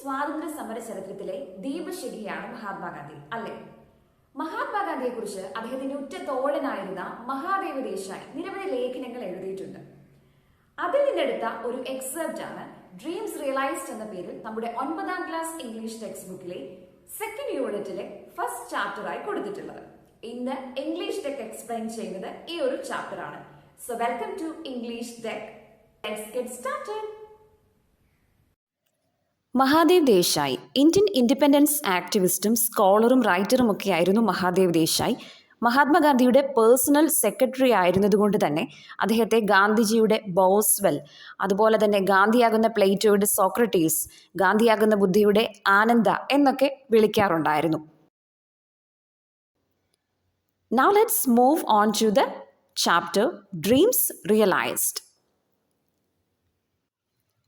സ്വാതന്ത്ര്യ സമര ചരിത്രത്തിലെ ദീപശിഖയാണ് മഹാത്മാഗാന്ധി, അല്ലേ? മഹാത്മാഗാന്ധിയെ കുറിച്ച് അദ്ദേഹത്തിന്റെ ഉറ്റ തോഴനായിരുന്ന മഹാദേവ് ദേശായി നിരവധി ലേഖനങ്ങൾ എഴുതിയിട്ടുണ്ട്. അതിൽ നിന്നെടുത്ത ഒരു എക്സെപ്റ്റ് ആണ് ഡ്രീംസ് റിയലൈസ്ഡ് എന്ന പേരിൽ നമ്മുടെ 9ാം ക്ലാസ് ഇംഗ്ലീഷ് ടെക്സ്റ്റ് ബുക്കിലെ സെക്കൻഡ് യൂണിറ്റിലെ ഫസ്റ്റ് ചാപ്റ്ററായി കൊടുത്തിട്ടുള്ളത്. ഇന്ന് ഇംഗ്ലീഷ് ടെക് എക്സ്പ്ലെയിൻ ചെയ്യുന്നത് ഈ ഒരു ചാപ്റ്റർ ആണ്. So welcome to English tech. Let's get started. Mahadev Desai Indian independence ആക്ടിവിസ്റ്റും സ്കോളറും റൈറ്ററും ഒക്കെ ആയിരുന്നു മഹാദേവ് ദേശായി. മഹാത്മാഗാന്ധിയുടെ പേഴ്സണൽ സെക്രട്ടറി ആയിരുന്നതുകൊണ്ട് തന്നെ അദ്ദേഹത്തെ ഗാന്ധിജിയുടെ ബോസ്വെൽ, അതുപോലെ തന്നെ ഗാന്ധിയാകുന്ന പ്ലേറ്റോയുടെ സോക്രട്ടീസ്, ഗാന്ധിയാകുന്ന ബുദ്ധയുടെ ആനന്ദ എന്നൊക്കെ വിളിക്കാറുണ്ടായിരുന്നു. Now let's move on to the chapter Dreams Realized.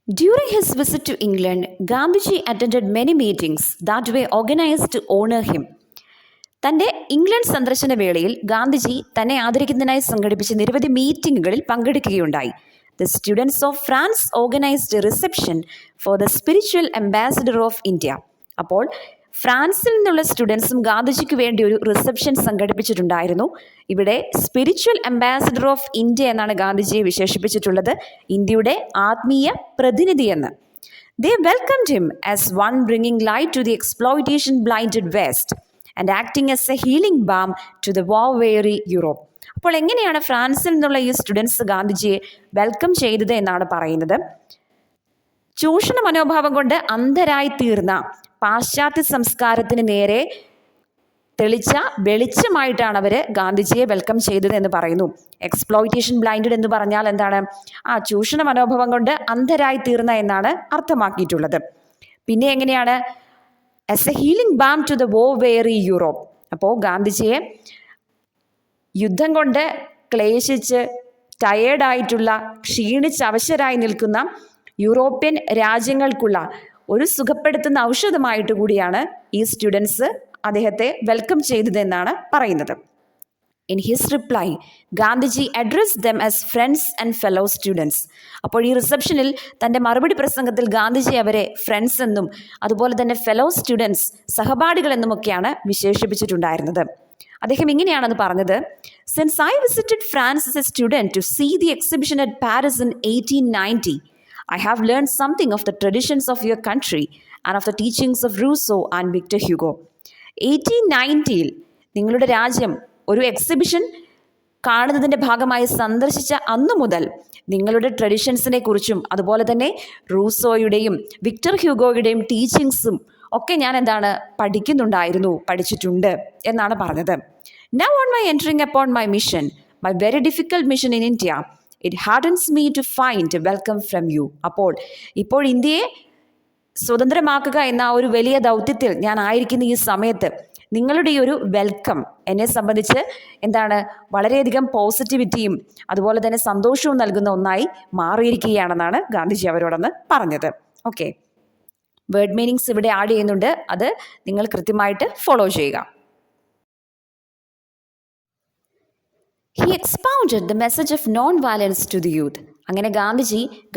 During his visit to England, Gandhiji attended many meetings that were organized to honor him. തൻ്റെ ഇംഗ്ലണ്ട് സന്ദർശന വേളയിൽ ഗാന്ധിജി തന്നെ ആദരിക്കുന്നതിനായി സംഘടിപ്പിച്ച നിരവധി മീറ്റിംഗുകളിൽ പങ്കെടുക്കുകയുണ്ടായി. The students of France organized a reception for the spiritual ambassador of India. അപ്പോൾ ഫ്രാൻസിൽ നിന്നുള്ള സ്റ്റുഡൻസും ഗാന്ധിജിക്ക് വേണ്ടി ഒരു റിസപ്ഷൻ സംഘടിപ്പിച്ചിട്ടുണ്ടായിരുന്നു. ഇവിടെ സ്പിരിച്വൽ അംബാസിഡർ ഓഫ് ഇന്ത്യ എന്നാണ് ഗാന്ധിജിയെ വിശേഷിപ്പിച്ചിട്ടുള്ളത്, ഇന്ത്യയുടെ ആത്മീയ പ്രതിനിധി എന്ന്. They welcomed him as one bringing light to the exploitation blinded West and acting as a healing balm to the war-weary Europe. അപ്പോൾ എങ്ങനെയാണ് ഫ്രാൻസിൽ നിന്നുള്ള ഈ സ്റ്റുഡൻസ് ഗാന്ധിജിയെ വെൽക്കം ചെയ്തത് എന്നാണ് പറയുന്നത്. ചൂഷണ മനോഭാവം കൊണ്ട് അന്ധരായി തീർന്ന പാശ്ചാത്യ സംസ്കാരത്തിന് നേരെ തെളിച്ച വെളിച്ചമായിട്ടാണ് അവർ ഗാന്ധിജിയെ വെൽക്കം ചെയ്തത് എന്ന് പറയുന്നു. എക്സ്പ്ലോയിറ്റേഷൻ ബ്ലൈൻഡഡ് എന്ന് പറഞ്ഞാൽ എന്താണ്? ചൂഷണ മനോഭാവം കൊണ്ട് അന്ധരായി തീർന്ന എന്നാണ് അർത്ഥമാക്കിയിട്ടുള്ളത്. പിന്നെ എങ്ങനെയാണ്? As a healing balm to the war-weary Europe. അപ്പോൾ ഗാന്ധിജിയെ യുദ്ധം കൊണ്ട് ക്ലേശിച്ച് ടയേർഡായിട്ടുള്ള, ക്ഷീണിച്ച് അവശരായി നിൽക്കുന്ന യൂറോപ്യൻ രാജ്യങ്ങൾക്കുള്ള ഒരു സുഖപ്പെടുത്തുന്ന ഔഷധമായിട്ട് കൂടിയാണ് ഈ സ്റ്റുഡൻസ് അദ്ദേഹത്തെ വെൽക്കം ചെയ്തതെന്നാണ് പറയുന്നത്. In his reply Gandhiji addressed them as friends and fellow students. അപ്പോൾ ഈ റിസപ്ഷനിൽ തൻ്റെ മറുപടി പ്രസംഗത്തിൽ ഗാന്ധിജി അവരെ ഫ്രണ്ട്സ് എന്നും അതുപോലെ തന്നെ ഫെലോ സ്റ്റുഡൻസ്, സഹപാഠികൾ എന്നുമൊക്കെയാണ് വിശേഷിപ്പിച്ചിട്ടുണ്ടായിരുന്നത്. അദ്ദേഹം ഇങ്ങനെയാണെന്ന് പറഞ്ഞത്: since I visited France as a student to see the exhibition at Paris in 1890, I have learned something of the traditions of your country and of the teachings of Rousseau and Victor Hugo. 1890 നിങ്ങളുടെ രാജ്യം ഒരു exhibition കാണുന്നതിൻ്റെ ഭാഗമായി സന്ദർശിച്ച അന്നു മുതൽ നിങ്ങളുടെ ട്രഡീഷൻസിനെ കുറിച്ചും അതുപോലെ തന്നെ റൂസോയുടെയും വിക്ടർ ഹ്യൂഗോയുടെയും ടീച്ചിങ്സും ഒക്കെ ഞാൻ പഠിച്ചിട്ടുണ്ട് എന്നാണ് പറഞ്ഞത്. Now on my entering upon my mission, my very difficult mission in India, it hardens me to find a welcome from you. ഇപ്പോൾ ഇന്ത്യയെ സ്വതന്ത്രമാക്കുക എന്ന ഒരു വലിയ ദൗത്യത്തിൽ ഞാൻ ആയിരിക്കുന്ന ഈ സമയത്ത് നിങ്ങളുടെ ഈ ഒരു വെൽക്കം എന്നെ സംബന്ധിച്ച് വളരെയധികം പോസിറ്റിവിറ്റിയും അതുപോലെ തന്നെ സന്തോഷവും നൽകുന്ന ഒന്നായി മാറിയിരിക്കുകയാണെന്നാണ് ഗാന്ധിജി അവരോടൊന്ന് പറഞ്ഞത്. ഓക്കെ, വേർഡ് മീനിങ്സ് ഇവിടെ ആഡ് ചെയ്യുന്നുണ്ട്, അത് നിങ്ങൾ കൃത്യമായിട്ട് ഫോളോ ചെയ്യുക. He expounded the message of non-violence to the youth. അങ്ങനെ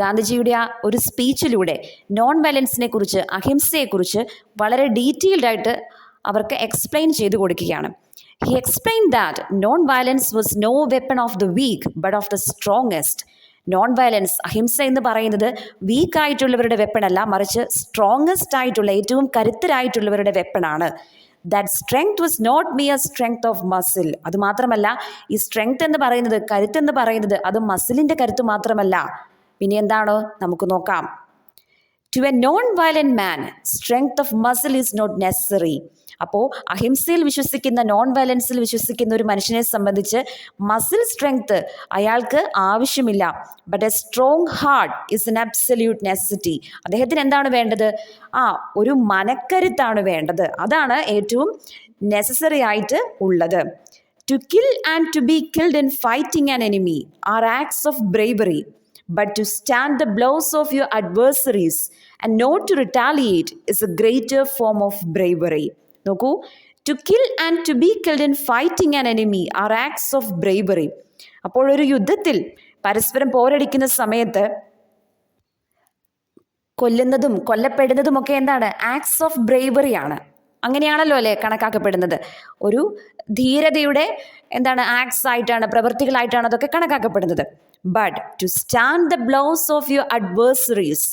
ഗാന്ധിജിയുടെ ആ ഒരു സ്പീച്ചിലൂടെ നോൺ വയലൻസിനെ കുറിച്ച്, അഹിംസയെക്കുറിച്ച് വളരെ ഡീറ്റെയിൽഡ് ആയിട്ട് അവർക്ക് എക്സ്പ്ലെയിൻ ചെയ്തു കൊടുക്കുകയാണ്. He explained that non-violence was no weapon of the weak but of the strongest. Non violence, ahimsa എന്ന് പറയുന്നത് വീക്കായിട്ടുള്ളവരുടെ വെപ്പണല്ല, മറിച്ച് സ്ട്രോങ്ങസ്റ്റ് ആയിട്ടുള്ള, ഏറ്റവും കരുത്തരായിട്ടുള്ളവരുടെ വെപ്പണാണ്. That strength was not mere strength of muscle. അതുമാത്രമല്ല, ഈ സ്ട്രെങ്ത് എന്ന് പറയുന്നത്, കരുത്തെന്ന് പറയുന്നത് അത് മസിലിൻ്റെ കരുത്ത് മാത്രമല്ല. പിന്നെ എന്താണ്? നമുക്ക് നോക്കാം. To a non-violent man, strength of muscle is not necessary. അപ്പോൾ അഹിംസയിൽ വിശ്വസിക്കുന്ന, നോൺ വയലൻസിൽ വിശ്വസിക്കുന്ന ഒരു മനുഷ്യനെ സംബന്ധിച്ച് മസിൽ സ്ട്രെങ്ത് അയാൾക്ക് ആവശ്യമില്ല. But A strong heart is an absolute necessity. അദ്ദേഹത്തിന് എന്താണ് വേണ്ടത്? ഒരു മനക്കരുത്താണ് വേണ്ടത്. അതാണ് ഏറ്റവും നെസസറി ആയിട്ട് ഉള്ളത്. To kill and to be killed in fighting an enemy are acts of bravery. But to stand the blows of your adversaries and not to retaliate is a greater form of bravery. നോക്കൂ, to kill and to be killed in fighting an enemy are acts of bravery. അപ്പോൾ ഒരു യുദ്ധത്തിൽ പരസ്പരം പോരടിക്കുന്ന സമയത്ത് കൊല്ലുന്നതും കൊല്ലപ്പെടുന്നതുമൊക്കെ എന്താണ്? ആക്ട്സ് ഓഫ് ബ്രേവറിയാണ്. അങ്ങനെയാണല്ലോ അല്ലേ കണക്കാക്കപ്പെടുന്നത്. ഒരു ധീരതയുടെ എന്താണ് ആക്ട്സ് ആയിട്ടാണ്, പ്രവൃത്തികളായിട്ടാണ് അതൊക്കെ കണക്കാക്കപ്പെടുന്നത്. But to stand the blows of your adversaries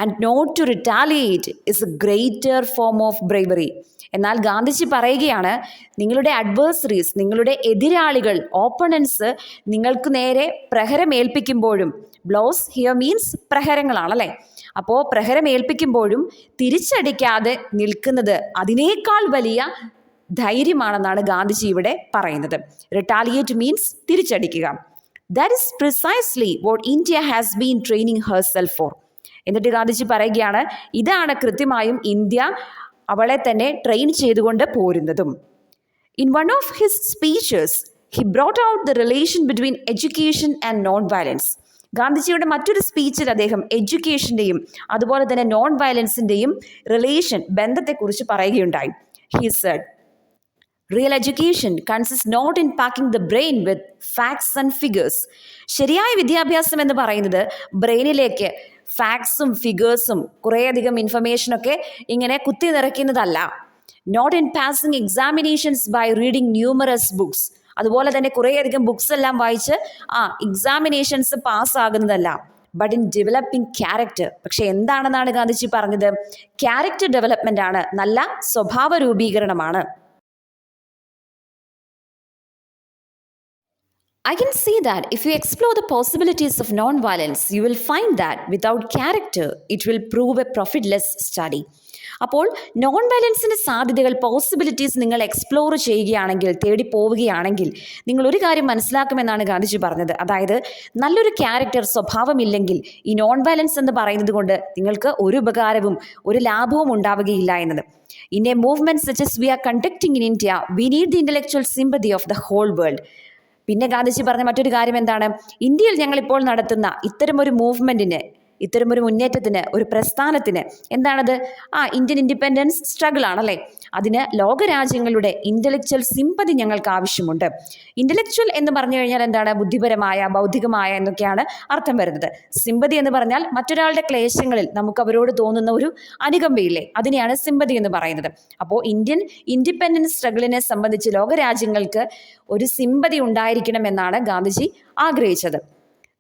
and not to retaliate is a greater form of bravery. എന്നാൽ ഗാന്ധിജി പറയുകയാണ്, നിങ്ങളുടെ അഡ്വേഴ്സറീസ്, നിങ്ങളുടെ എതിരാളികൾ, ഓപ്പണൻസ് നിങ്ങൾക്ക് നേരെ പ്രഹരമേൽപ്പിക്കുമ്പോഴും, ബ്ലോസ് ഹിയർ മീൻസ് പ്രഹരങ്ങളാണല്ലേ, അപ്പോൾ പ്രഹരമേൽപ്പിക്കുമ്പോഴും തിരിച്ചടിക്കാതെ നിൽക്കുന്നത് അതിനേക്കാൾ വലിയ ധൈര്യമാണെന്നാണ് ഗാന്ധിജി ഇവിടെ പറയുന്നത്. റിട്ടാലിയേറ്റ് മീൻസ് തിരിച്ചടിക്കുക. That is precisely what India has been training herself for. എന്നിട്ട് ഗാന്ധിജി പറയുകയാണ്, ഇതാണ് കൃത്യമായും ഇന്ത്യ അവളെ തന്നെ ട്രെയിൻ ചെയ്തുകൊണ്ട് പോരുന്നതും. In one of his speeches he brought out the relation between education and non violence. ഗാന്ധിജിയുടെ മറ്റൊരു സ്പീച്ചിൽ അദ്ദേഹം എഡ്യൂക്കേഷൻ്റെയും അതുപോലെ തന്നെ നോൺ വയലൻസിൻ്റെയും റിലേഷൻ, ബന്ധത്തെക്കുറിച്ച് പറയുകയുണ്ടായി. He said, real education consist not in packing the brain with facts and figures. ശരിയായ വിദ്യാഭ്യാസം എന്ന് പറയുന്നത് ബ്രെയിനിലേക്ക് ഫാക്ട്സും ഫിഗേഴ്സും കുറേയധികം ഇൻഫർമേഷനൊക്കെ ഇങ്ങനെ കുത്തി നിറയ്ക്കുന്നതല്ല. Not in passing examinations by reading numerous books. അതുപോലെ തന്നെ കുറേയധികം ബുക്സ് എല്ലാം വായിച്ച് എക്സാമിനേഷൻസ് പാസ്സാകുന്നതല്ല. But in developing character. പക്ഷെ എന്താണെന്നാണ് ഗാന്ധിജി പറഞ്ഞത്? ക്യാരക്ടർ ഡെവലപ്മെന്റ് ആണ്, നല്ല സ്വഭാവ രൂപീകരണമാണ്. I can see that if you explore the possibilities of non-violence, you will find that without character, it will prove a profitless study. അപ്പോൾ നോൺ വയലൻസിൻ്റെ സാധ്യതകൾ, പോസിബിലിറ്റീസ് നിങ്ങൾ എക്സ്പ്ലോർ ചെയ്യുകയാണെങ്കിൽ, തേടി പോവുകയാണെങ്കിൽ, നിങ്ങൾ ഒരു കാര്യം മനസ്സിലാക്കുമെന്നാണ് ഗാന്ധിജി പറഞ്ഞത്. അതായത് നല്ലൊരു ക്യാരക്ടർ, സ്വഭാവമില്ലെങ്കിൽ ഈ നോൺ വയലൻസ് എന്ന് പറയുന്നത് കൊണ്ട് നിങ്ങൾക്ക് ഒരു ഉപകാരവും ഒരു ലാഭവും ഉണ്ടാവുകയില്ല എന്നത്. In a movement such as we are conducting in India, we need the intellectual sympathy of the whole world. പിന്നെ ഗാന്ധിജി പറഞ്ഞ മറ്റൊരു കാര്യം എന്താണ്? ഇന്ത്യയിൽ ഞങ്ങളിപ്പോൾ നടത്തുന്ന ഇത്തരമൊരു മൂവ്മെൻറ്റിന്, ഇത്തരമൊരു മുന്നേറ്റത്തിന്, ഒരു പ്രസ്ഥാനത്തിന് എന്താണത്? ഇന്ത്യൻ ഇൻഡിപെൻഡൻസ് സ്ട്രഗിൾ ആണല്ലേ. അതിന് ലോകരാജ്യങ്ങളുടെ ഇൻ്റലക്ച്വൽ സിമ്പതി ഞങ്ങൾക്ക് ആവശ്യമുണ്ട്. ഇൻ്റലക്ച്വൽ എന്ന് പറഞ്ഞു കഴിഞ്ഞാൽ എന്താണ്? ബുദ്ധിപരമായ, ബൗദ്ധികമായ എന്നൊക്കെയാണ് അർത്ഥം വരുന്നത്. സിമ്പതി എന്ന് പറഞ്ഞാൽ മറ്റൊരാളുടെ ക്ലേശങ്ങളിൽ നമുക്ക് അവരോട് തോന്നുന്ന ഒരു അനുകമ്പയില്ലേ, അതിനെയാണ് സിമ്പതി എന്ന് പറയുന്നത്. അപ്പോൾ ഇന്ത്യൻ ഇൻഡിപെൻഡൻസ് സ്ട്രഗിളിനെ സംബന്ധിച്ച് ലോകരാജ്യങ്ങൾക്ക് ഒരു സിമ്പതി ഉണ്ടായിരിക്കണമെന്നാണ് ഗാന്ധിജി ആഗ്രഹിച്ചത്.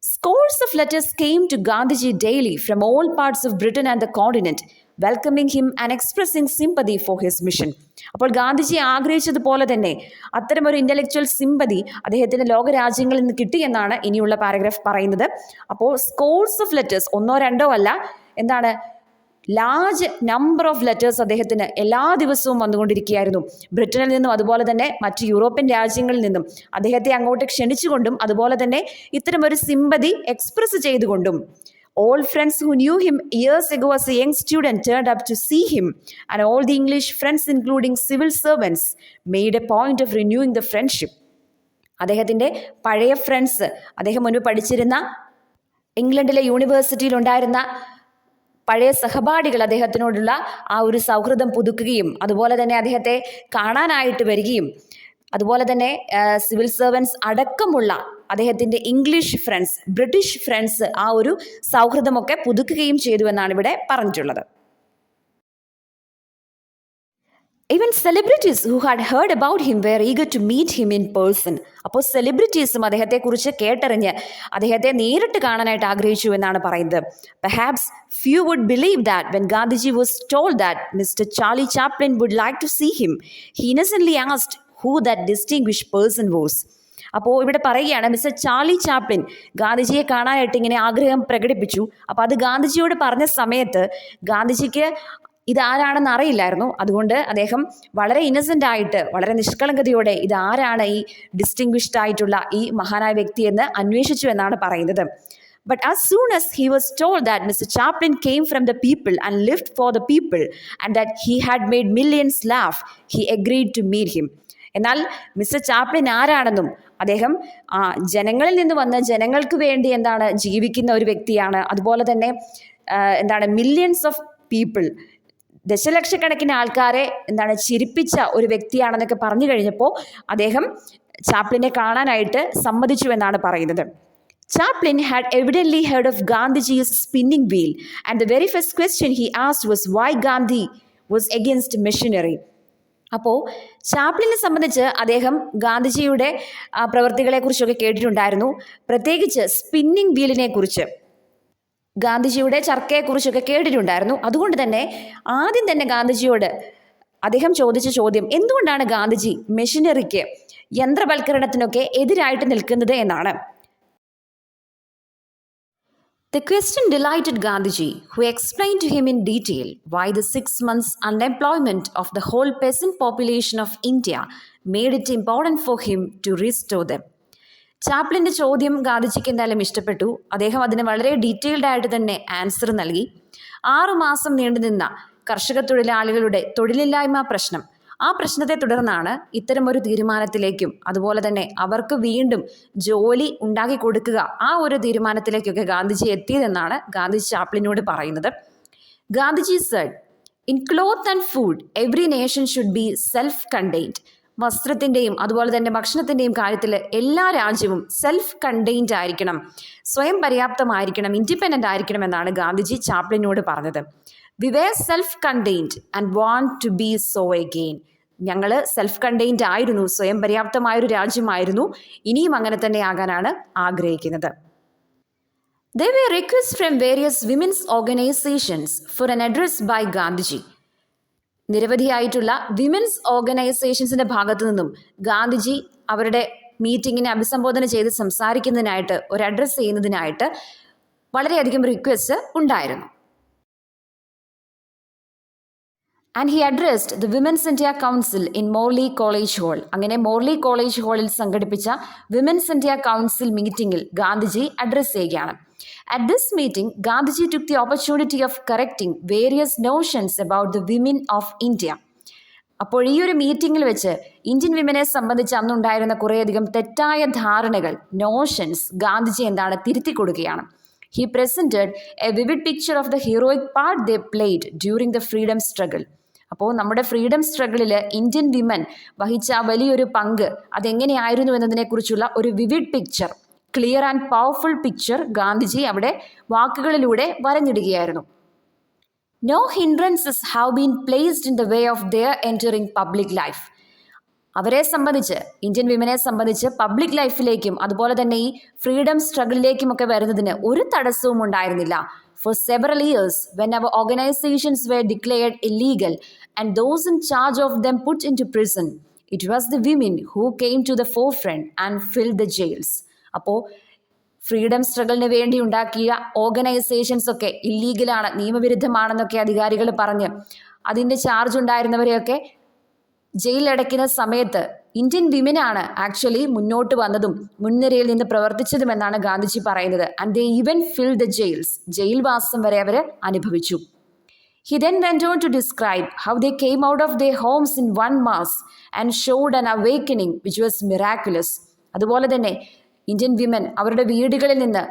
Scores of letters came to Gandhiji daily from all parts of Britain and the continent, welcoming him and expressing sympathy for his mission. അപ്പോൾ ഗാന്ധിജി ആഗ്രഹിച്ചതുപോലെ തന്നെ അത്തരമൊരു ഇൻ്റലക്ച്വൽ സിമ്പതി അദ്ദേഹത്തിന് ലോകരാജ്യങ്ങളിൽ നിന്ന് കിട്ടിയെന്നാണ് ഇനിയുള്ള പാരഗ്രാഫ് പറയുന്നത്. അപ്പോൾ സ്കോർസ് ഓഫ് ലെറ്റേഴ്സ്, ഒന്നോ രണ്ടോ അല്ല, എന്താണ്, ലാർജ് നമ്പർ ഓഫ് ലെറ്റേഴ്സ് അദ്ദേഹത്തിന് എല്ലാ ദിവസവും വന്നുകൊണ്ടിരിക്കുകയായിരുന്നു. ബ്രിട്ടനിൽ നിന്നും അതുപോലെ തന്നെ മറ്റ് യൂറോപ്യൻ രാജ്യങ്ങളിൽ നിന്നും അദ്ദേഹത്തെ അങ്ങോട്ട് ക്ഷണിച്ചുകൊണ്ടും അതുപോലെ തന്നെ ഇത്തരമൊരു സിമ്പതി എക്സ്പ്രസ് ചെയ്തുകൊണ്ടും. All friends who knew him years ago as a young student turned up to see him, and all the English friends, including civil servants, made a point of renewing the friendship. അദ്ദേഹത്തിൻ്റെ പഴയ friends, അദ്ദേഹം മുൻപ് പഠിച്ചിരുന്ന ഇംഗ്ലണ്ടിലെ യൂണിവേഴ്സിറ്റിയിൽ ഉണ്ടായിരുന്ന പഴയ സഹപാഠികൾ അദ്ദേഹത്തിനോടുള്ള ആ ഒരു സൗഹൃദം പുതുക്കുകയും അതുപോലെ തന്നെ അദ്ദേഹത്തെ കാണാനായിട്ട് വരികയും അതുപോലെ തന്നെ സിവിൽ സർവൻസ് അടക്കമുള്ള അദ്ദേഹത്തിൻ്റെ ഇംഗ്ലീഷ് ഫ്രണ്ട്സ്, ബ്രിട്ടീഷ് ഫ്രണ്ട്സ് ആ ഒരു സൗഹൃദമൊക്കെ പുതുക്കുകയും ചെയ്തു എന്നാണ് ഇവിടെ പറഞ്ഞിട്ടുള്ളത്. Even celebrities who had heard about him were eager to meet him in person. അപ്പോൾ സെലിബ്രിറ്റീസും അദ്ദേഹത്തെക്കുറിച്ച് കേട്ടറിഞ്ഞ് അദ്ദേഹത്തെ നേരിട്ട് കാണാനായിട്ട് ആഗ്രഹിച്ചു എന്നാണ് പറയുന്നത്. Perhaps few would believe that when Gandhiji was told that Mr. Charlie Chaplin would like to see him, he innocently asked who that distinguished person was. അപ്പോൾ ഇവിടെ പറയുകയാണ്, മിസ്റ്റർ ചാർലി ചാപ്ലിൻ ഗാന്ധിജിയെ കാണാനായിട്ട് ഇങ്ങനെ ആഗ്രഹം പ്രകടിപ്പിച്ചു. അപ്പോൾ അത് ഗാന്ധിജിയോട് പറഞ്ഞ സമയത്ത് ഗാന്ധിജിക്ക് ഇതാരാണെന്ന് അറിയില്ലായിരുന്നു. അതുകൊണ്ട് അദ്ദേഹം വളരെ ഇന്നസെൻ്റ് ആയിട്ട്, വളരെ നിഷ്കളങ്കതയോടെ ഇതാരാണ് ഈ ഡിസ്റ്റിങ്വിഷ്ഡ് ആയിട്ടുള്ള ഈ മഹാനായ വ്യക്തി എന്ന് അന്വേഷിച്ചു എന്നാണ് പറയുന്നത്. But as soon as he was told that Mr. Chaplin came from the people and lived for the people and that he had made millions laugh, he agreed to meet him. എന്നാൽ mister Chaplin ആരാണെന്നും അദ്ദേഹം ജനങ്ങളിൽ നിന്ന് വന്ന് ജനങ്ങൾക്ക് വേണ്ടി എന്താണ് ജീവിക്കുന്ന ഒരു വ്യക്തിയാണ്, അതുപോലെ തന്നെ എന്താണ് മില്യൺസ് ഓഫ് പീപ്പിൾ, ദശലക്ഷക്കണക്കിന് ആൾക്കാരെ എന്താണ് ചിരിപ്പിച്ച ഒരു വ്യക്തിയാണെന്നൊക്കെ പറഞ്ഞു കഴിഞ്ഞപ്പോൾ അദ്ദേഹം ചാപ്ലിനെ കാണാനായിട്ട് സമ്മതിച്ചു എന്നാണ് പറയുന്നത്. Chaplin had evidently heard of Gandhiji's spinning wheel, and the very first question he asked was why Gandhi was against machinery. അപ്പോൾ ചാപ്ലിനെ സംബന്ധിച്ച് അദ്ദേഹം ഗാന്ധിജിയുടെ പ്രവൃത്തികളെക്കുറിച്ചൊക്കെ കേട്ടിട്ടുണ്ടായിരുന്നു, പ്രത്യേകിച്ച് സ്പിന്നിങ് വീലിനെ കുറിച്ച്, ഗാന്ധിജിയുടെ ചർക്കയെക്കുറിച്ചൊക്കെ കേട്ടിട്ടുണ്ടായിരുന്നു. അതുകൊണ്ട് തന്നെ ആദ്യം തന്നെ ഗാന്ധിജിയോട് അദ്ദേഹം ചോദിച്ച ചോദ്യം എന്തുകൊണ്ടാണ് ഗാന്ധിജി മെഷീനറിക്ക്, യന്ത്രവൽക്കരണത്തിനൊക്കെ എതിരായിട്ട് നിൽക്കുന്നത് എന്നാണ്. The question delighted Gandhiji, who explained to him in detail why the 6 months unemployment of the whole peasant population of India made it important for him to restore them. ചാപ്ലിൻ്റെ ചോദ്യം ഗാന്ധിജിക്ക് എന്തായാലും ഇഷ്ടപ്പെട്ടു. അദ്ദേഹം അതിന് വളരെ ഡീറ്റെയിൽഡ് ആയിട്ട് തന്നെ ആൻസർ നൽകി. 6 മാസം നീണ്ടുനിന്ന കർഷക തൊഴിലാളികളുടെ തൊഴിലില്ലായ്മ പ്രശ്നം, ആ പ്രശ്നത്തെ തുടർന്നാണ് ഇത്തരമൊരു തീരുമാനത്തിലേക്കും അതുപോലെ തന്നെ അവർക്ക് വീണ്ടും ജോലി ഉണ്ടാക്കി കൊടുക്കുക, ആ ഒരു തീരുമാനത്തിലേക്കൊക്കെ ഗാന്ധിജി എത്തിയതെന്നാണ് ഗാന്ധിജി ചാപ്ലിനോട് പറയുന്നത്. Gandhiji said, in cloth and food every nation should be self contained. വസ്ത്രത്തിൻ്റെയും അതുപോലെ തന്നെ ഭക്ഷണത്തിൻ്റെയും കാര്യത്തിൽ എല്ലാ രാജ്യവും സെൽഫ് കണ്ടെയ്ൻഡ് ആയിരിക്കണം, സ്വയം പര്യാപ്തമായിരിക്കണം, ഇൻഡിപെൻഡൻ്റ് ആയിരിക്കണം എന്നാണ് ഗാന്ധിജി ചാപ്ലിനോട് പറഞ്ഞത്. We were self contained and want to be so again. ഞങ്ങൾ സെൽഫ് കണ്ടെയ്ൻഡ് ആയിരുന്നു, സ്വയം പര്യാപ്തമായൊരു രാജ്യമായിരുന്നു, ഇനിയും അങ്ങനെ തന്നെ ആകാനാണ് ആഗ്രഹിക്കുന്നത്. There were requests from various women's organizations for an address by Gandhiji. നിരവധിയായിട്ടുള്ള വിമൻസ് ഓർഗനൈസേഷൻസിൻ്റെ ഭാഗത്തു നിന്നും ഗാന്ധിജി അവരുടെ മീറ്റിങ്ങിനെ അഭിസംബോധന ചെയ്ത് സംസാരിക്കുന്നതിനായിട്ട്, ഒരു അഡ്രസ്സ് ചെയ്യുന്നതിനായിട്ട് വളരെയധികം റിക്വസ്റ്റ് ഉണ്ടായിരുന്നു. And he addressed the women's India council in Morley college hall. അങ്ങനെ മോർലി കോളേജ് ഹാളിൽ സംഘടിപ്പിച്ച വിമൻസ് ഇന്ത്യ കൗൺസിൽ മീറ്റിംഗിൽ ഗാന്ധിജി അഡ്രസ്സ് ചെയ്യുകയാണ്. At this meeting, Gandhiji took the opportunity of correcting various notions about the women of India. അപ്പോൾ ഈ ഒരു മീറ്റിങ്ങിൽ വെച്ച് ഇന്ത്യൻ വിമനെ സംബന്ധിച്ച് അന്നുണ്ടായിരുന്ന കുറേയധികം തെറ്റായ ധാരണകൾ, നോഷൻസ് ഗാന്ധിജി തിരുത്തി കൊടുക്കുകയാണ്. He presented a vivid picture of the heroic part they played during the freedom struggle. അപ്പോൾ നമ്മുടെ ഫ്രീഡം സ്ട്രഗിളിൽ ഇന്ത്യൻ വിമൻ വഹിച്ച വലിയൊരു പങ്ക് അതെങ്ങനെയായിരുന്നു എന്നതിനെക്കുറിച്ചുള്ള ഒരു vivid picture, clear and powerful picture Gandhiji അവിടെ വാക്കുകളിലൂടെ വരഞ്ഞിടുകയായിരുന്നു. No hindrances have been placed in the way of their entering public life. അവരെ സംബന്ധിച്ച്, ഇന്ത്യൻ വിമനെ സംബന്ധിച്ച് പബ്ലിക് ലൈഫിലേക്കും അതുപോലെ തന്നെ ഈ ഫ്രീഡം സ്ട്രഗിളിലേക്കുമൊക്കെ വരുന്നതിന് ഒരു തടസ്സവും ഉണ്ടായിരുന്നില്ല. For several years, when our organizations were declared illegal and those in charge of them put into prison, it was the women who came to the forefront and filled the jails. അപ്പോൾ freedom സ്ട്രഗിളിന് വേണ്ടി ഉണ്ടാക്കിയ organisations ഒക്കെ ഇല്ലീഗലാണ്, നിയമവിരുദ്ധമാണെന്നൊക്കെ അധികാരികൾ പറഞ്ഞ് അതിൻ്റെ charge ഉണ്ടായിരുന്നവരെയൊക്കെ ജയിലിലടയ്ക്കുന്ന സമയത്ത് Indian വിമനാണ് actually മുന്നോട്ട് വന്നതും മുൻനിരയിൽ നിന്ന് പ്രവർത്തിച്ചതുമെന്നാണ് ഗാന്ധിജി പറയുന്നത്. And they even fill the jails, ജയിൽവാസം വരെ അവർ അനുഭവിച്ചു. He then went on to describe how they came out of their homes in one mass and showed an awakening which was miraculous. അതുപോലെ തന്നെ ഇന്ത്യൻ വിമൻ അവരുടെ വീടുകളിൽ നിന്ന്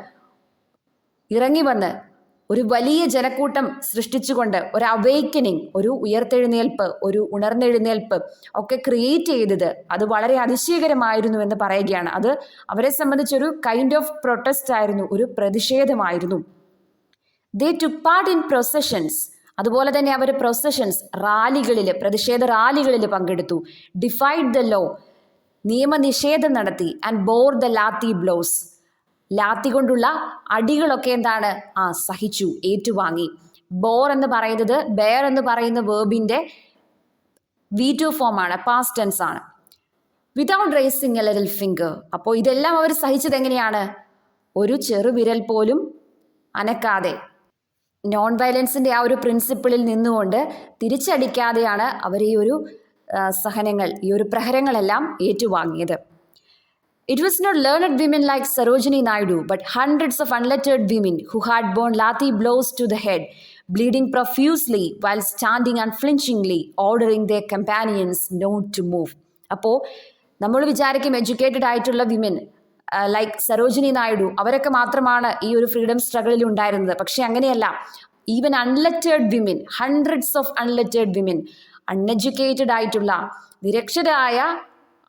ഇറങ്ങി വന്ന് ഒരു വലിയ ജനക്കൂട്ടം സൃഷ്ടിച്ചുകൊണ്ട് ഒരു അവേക്കനിങ്, ഒരു ഉയർത്തെഴുന്നേൽപ്പ്, ഒരു ഉണർന്നെഴുന്നേൽപ്പ് ഒക്കെ ക്രിയേറ്റ് ചെയ്തത് അത് വളരെ അതിശയകരമായിരുന്നു എന്ന് പറയുകയാണ്. അത് അവരെ സംബന്ധിച്ചൊരു കൈൻഡ് ഓഫ് പ്രൊട്ടസ്റ്റ് ആയിരുന്നു, ഒരു പ്രതിഷേധമായിരുന്നു. They took part in processions. അതുപോലെ തന്നെ അവർ പ്രൊസഷൻസ്, റാലികളിൽ, പ്രതിഷേധ റാലികളിൽ പങ്കെടുത്തു. ഡിഫൈഡ് ദ ലോ, നിയമനിഷേധം നടത്തി. And bore the lathi blows, lathi കൊണ്ടുള്ള അടികളൊക്കെ സഹിച്ചു, ഏറ്റുവാങ്ങി. ബോർ എന്ന് പറയുന്നത്, ബെയർ എന്ന് പറയുന്ന വേർബിൻ്റെ V2 ഫോമാണ്, പാസ്റ്റ് ടെൻസ് ആണ്. Without racing A little finger. അപ്പോൾ ഇതെല്ലാം അവർ സഹിച്ചത് എങ്ങനെയാണ്? ഒരു ചെറുവിരൽ പോലും അനക്കാതെ, നോൺ വയലൻസിൻ്റെ ആ ഒരു പ്രിൻസിപ്പിളിൽ നിന്നുകൊണ്ട് തിരിച്ചടിക്കാതെയാണ് അവർ ഈ ഒരു സഹനങ്ങൾ, ഈ ഒരു പ്രഹരങ്ങളെല്ലാം ഏറ്റുവാങ്ങിയത്. It was not learned women like Sarojini Naidu, but hundreds of unlettered women who had borne lathi blows to the head, bleeding profusely while standing unflinchingly, ordering their companions not to move. അപ്പോൾ നമ്മൾ വിചാരിക്കും educated ആയിട്ടുള്ള women like Sarojini Naidu അവരൊക്കെ മാത്രമാണ് ഈ ഒരു freedom സ്ട്രഗിളിൽ ഉണ്ടായിരുന്നത്. പക്ഷെ അങ്ങനെയല്ല. Even unlettered women, hundreds of unlettered women, uneducated ആയിട്ടുള്ള നിരക്ഷരായ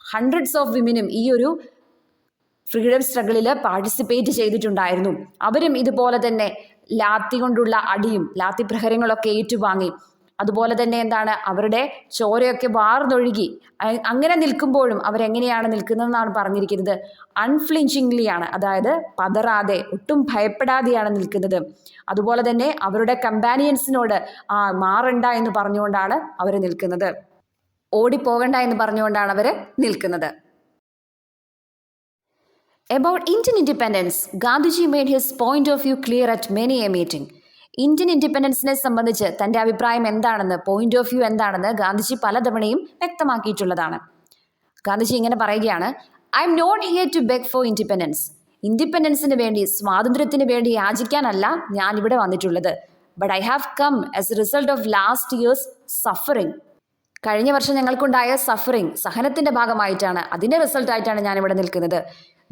ഹൺഡ്രഡ്സ് ഓഫ് വിമനും ഈ ഒരു ഫ്രീഡം സ്ട്രഗിളിൽ പാർട്ടിസിപ്പേറ്റ് ചെയ്തിട്ടുണ്ടായിരുന്നു. അവരും ഇതുപോലെ തന്നെ ലാത്തി കൊണ്ടുള്ള അടിയും ലാത്തി പ്രഹരങ്ങളൊക്കെ ഏറ്റുവാങ്ങി. അതുപോലെ തന്നെ എന്താണ്, അവരുടെ ചോരയൊക്കെ വാർന്നൊഴുകി. അങ്ങനെ നിൽക്കുമ്പോഴും അവരെങ്ങനെയാണ് നിൽക്കുന്നതെന്നാണ് പറഞ്ഞിരിക്കുന്നത്. അൺഫ്ലിഞ്ചിങ്ലി ആണ്, അതായത് പതറാതെ ഒട്ടും ഭയപ്പെടാതെയാണ് നിൽക്കുന്നത്. അതുപോലെ തന്നെ അവരുടെ കമ്പാനിയൻസിനോട് മാറണ്ട എന്ന് പറഞ്ഞുകൊണ്ടാണ് അവർ നിൽക്കുന്നത്, ഓടിപ്പോകണ്ട എന്ന് പറഞ്ഞുകൊണ്ടാണ് അവർ നിൽക്കുന്നത്. About Indian independence, Gandhiji made his point of view clear at many a meeting. Indian ഇൻഡിപെൻഡൻസിനെ സംബന്ധിച്ച് തൻ്റെ അഭിപ്രായം എന്താണെന്ന്, പോയിന്റ് ഓഫ് വ്യൂ എന്താണെന്ന് ഗാന്ധിജി പലതവണയും വ്യക്തമാക്കിയിട്ടുള്ളതാണ്. ഗാന്ധിജി ഇങ്ങനെ പറയുകയാണ്, I am not here to beg for independence. ഇൻഡിപെൻഡൻസിന് വേണ്ടി, സ്വാതന്ത്ര്യത്തിന് വേണ്ടി യാചിക്കാനല്ല ഞാൻ ഇവിടെ വന്നിട്ടുള്ളത്. But I have come as a result of last years suffering. കഴിഞ്ഞ വർഷം ഞങ്ങൾക്കുണ്ടായ സഫറിങ്, സഹനത്തിന്റെ ഭാഗമായിട്ടാണ്, അതിന്റെ റിസൾട്ടായിട്ടാണ് ഞാൻ ഇവിടെ നിൽക്കുന്നത്.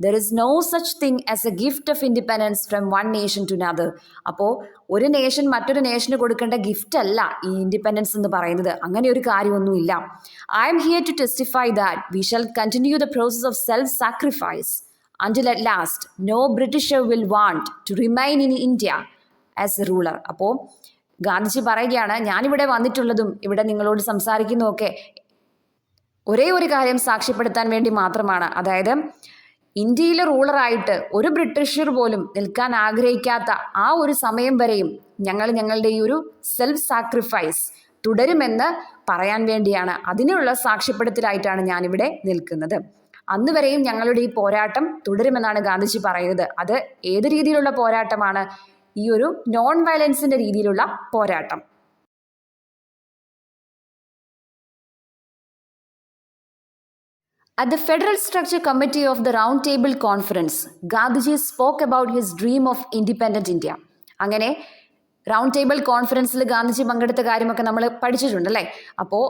There is no such thing as a gift of independence from one nation to another. അപ്പോൾ ഒരു നേഷൻ മറ്റൊരു നേഷന് കൊടുക്കേണ്ട ഗിഫ്റ്റ് അല്ല ഈ ഇൻഡിപെൻഡൻസ് എന്ന് പറയുന്നത്. അങ്ങനെ ഒരു കാര്യമൊന്നുമില്ല. I am here to testify that we shall continue the process of self sacrifice until at last no Britisher will want to remain in India as a ruler. അപ്പോൾ ഗാന്ധിജി പറയുകയാണ്, ഞാനിവിടെ വന്നിട്ടുള്ളതും ഇവിടെ നിങ്ങളോട് സംസാരിക്കുന്നതൊക്കെ ഒരേ ഒരു കാര്യം സാക്ഷ്യപ്പെടുത്താൻ വേണ്ടി മാത്രമാണ്. അതായത് ഇന്ത്യയിലെ റൂളറായിട്ട് ഒരു ബ്രിട്ടീഷർ പോലും നിൽക്കാൻ ആഗ്രഹിക്കാത്ത ആ ഒരു സമയം വരെയും ഞങ്ങളുടെ ഈ ഒരു സെൽഫ് സാക്രിഫൈസ് തുടരുമെന്ന് പറയാൻ വേണ്ടിയാണ്. അതിനുള്ള സാക്ഷ്യപ്പെടുത്തലായിട്ടാണ് ഞാനിവിടെ നിൽക്കുന്നത്. അന്ന് വരെയും ഞങ്ങളുടെ ഈ പോരാട്ടം തുടരുമെന്നാണ് ഗാന്ധിജി പറയുന്നത്. അത് ഏത് രീതിയിലുള്ള പോരാട്ടമാണ്? ഈ ഒരു നോൺ വയലൻസിന്റെ രീതിയിലുള്ള പോരാട്ടം. At the Federal Structure Committee of the Round Table Conference, Gandhiji spoke about his dream of independent India. അങ്ങനെ റൗണ്ട് ടേബിൾ കോൺഫറൻസിൽ ഗാന്ധിജി പങ്കെടുത്ത കാര്യമൊക്കെ നമ്മൾ പഠിച്ചിട്ടുണ്ട് അല്ലേ? അപ്പോൾ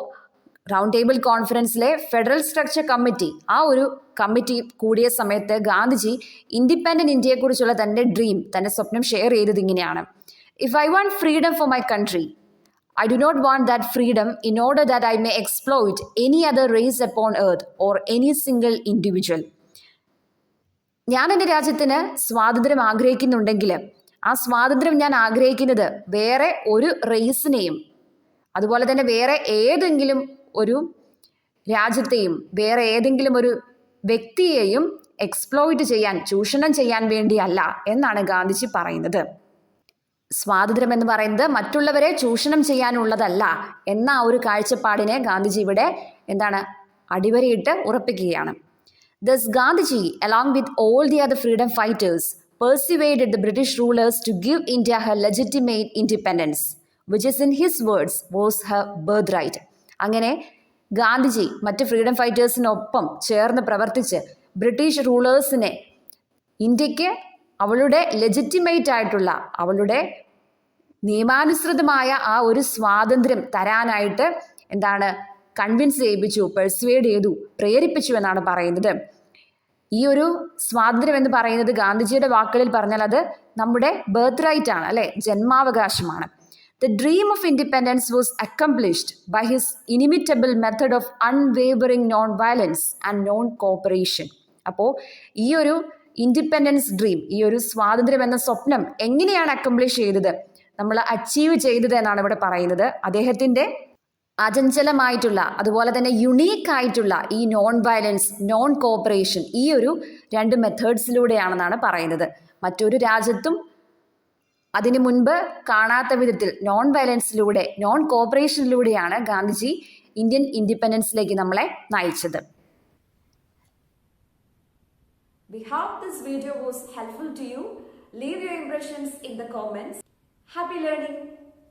റൗണ്ട് ടേബിൾ കോൺഫറൻസിലെ ഫെഡറൽ സ്ട്രക്ചർ കമ്മിറ്റി, ആ ഒരു കമ്മിറ്റി കൂടിയ സമയത്ത് ഗാന്ധിജി ഇൻഡിപെൻഡന്റ് ഇന്ത്യയെക്കുറിച്ചുള്ള തൻ്റെ ഡ്രീം, തൻ്റെ സ്വപ്നം ഷെയർ ചെയ്തത് ഇങ്ങനെയാണ്. If I want freedom for my country, I do not want that freedom in order that I may exploit any other race upon earth or any single individual. ഞാൻ എൻ്റെ രാജ്യത്തിന് സ്വാതന്ത്ര്യം ആഗ്രഹിക്കുന്നുണ്ടെങ്കിൽ ആ സ്വാതന്ത്ര്യം ഞാൻ ആഗ്രഹിക്കുന്നത് വേറെ ഒരു റേസിനെയും അതുപോലെ തന്നെ വേറെ ഏതെങ്കിലും ഒരു രാജ്യത്തെയും വേറെ ഏതെങ്കിലും ഒരു വ്യക്തിയെയും എക്സ്പ്ലോയിറ്റ് ചെയ്യാൻ, ചൂഷണം ചെയ്യാൻ വേണ്ടിയല്ല എന്നാണ് ഗാന്ധിജി പറയുന്നത്. സ്വാതന്ത്ര്യം എന്ന് പറയുന്നത് മറ്റുള്ളവരെ ചൂഷണം ചെയ്യാനുള്ളതല്ല എന്ന ആ ഒരു കാഴ്ചപ്പാടിനെ ഗാന്ധിജി ഇവിടെ അടിവരയിട്ട് ഉറപ്പിക്കുകയാണ്. Thus Gandhiji, along with all the other freedom fighters, persuaded the British rulers to give India her legitimate independence, which is in his words was her birthright. അങ്ങനെ ഗാന്ധിജി മറ്റ് ഫ്രീഡം ഫൈറ്റേഴ്സിനൊപ്പം ചേർന്ന് പ്രവർത്തിച്ച് ബ്രിട്ടീഷ് റൂളേഴ്സിനെ ഇന്ത്യക്ക് അവളുടെ ലെജിറ്റിമേറ്റ് ആയിട്ടുള്ള, അവളുടെ നിയമാനുസൃതമായ ആ ഒരു സ്വാതന്ത്ര്യം തരാനായിട്ട് കൺവിൻസ് ചെയ്യിപ്പിച്ചു, പെർസ്വേഡ് ചെയ്തു, പ്രേരിപ്പിച്ചു എന്നാണ് പറയുന്നത്. ഈ ഒരു സ്വാതന്ത്ര്യം എന്ന് പറയുന്നത് ഗാന്ധിജിയുടെ വാക്കുകളിൽ പറഞ്ഞാൽ അത് നമ്മുടെ ബർത്ത് റൈറ്റ് ആണ്, അല്ലെ, ജന്മാവകാശമാണ്. The dream of independence was accomplished by his inimitable method of unwavering non-violence and non-cooperation. അപ്പോൾ ഈ ഒരു ഇൻഡിപെൻഡൻസ് ഡ്രീം, ഈ ഒരു സ്വാതന്ത്ര്യം എന്ന സ്വപ്നം എങ്ങനെയാണ് അക്കംപ്ലിഷ് ചെയ്തത്, നമ്മൾ അച്ചീവ് ചെയ്തത് എന്നാണ് ഇവിടെ പറയുന്നത്. അദ്ദേഹത്തിൻ്റെ അചഞ്ചലമായിട്ടുള്ള അതുപോലെ തന്നെ യുണീക്ക് ആയിട്ടുള്ള ഈ നോൺ വയലൻസ്, നോൺ കോപ്പറേഷൻ, ഈ ഒരു രണ്ട് മെത്തേഡ്സിലൂടെയാണെന്നാണ് പറയുന്നത്. മറ്റൊരു രാജ്യത്തും അതിനു മുൻപ് കാണാത്ത വിധത്തിൽ നോൺ വയലൻസിലൂടെ, നോൺ കോപ്പറേഷനിലൂടെയാണ് ഗാന്ധിജി ഇന്ത്യൻ ഇൻഡിപെൻഡൻസിലേക്ക് നമ്മളെ നയിച്ചത്. We hope this video was helpful to you. Leave your impressions in the comments. Happy learning!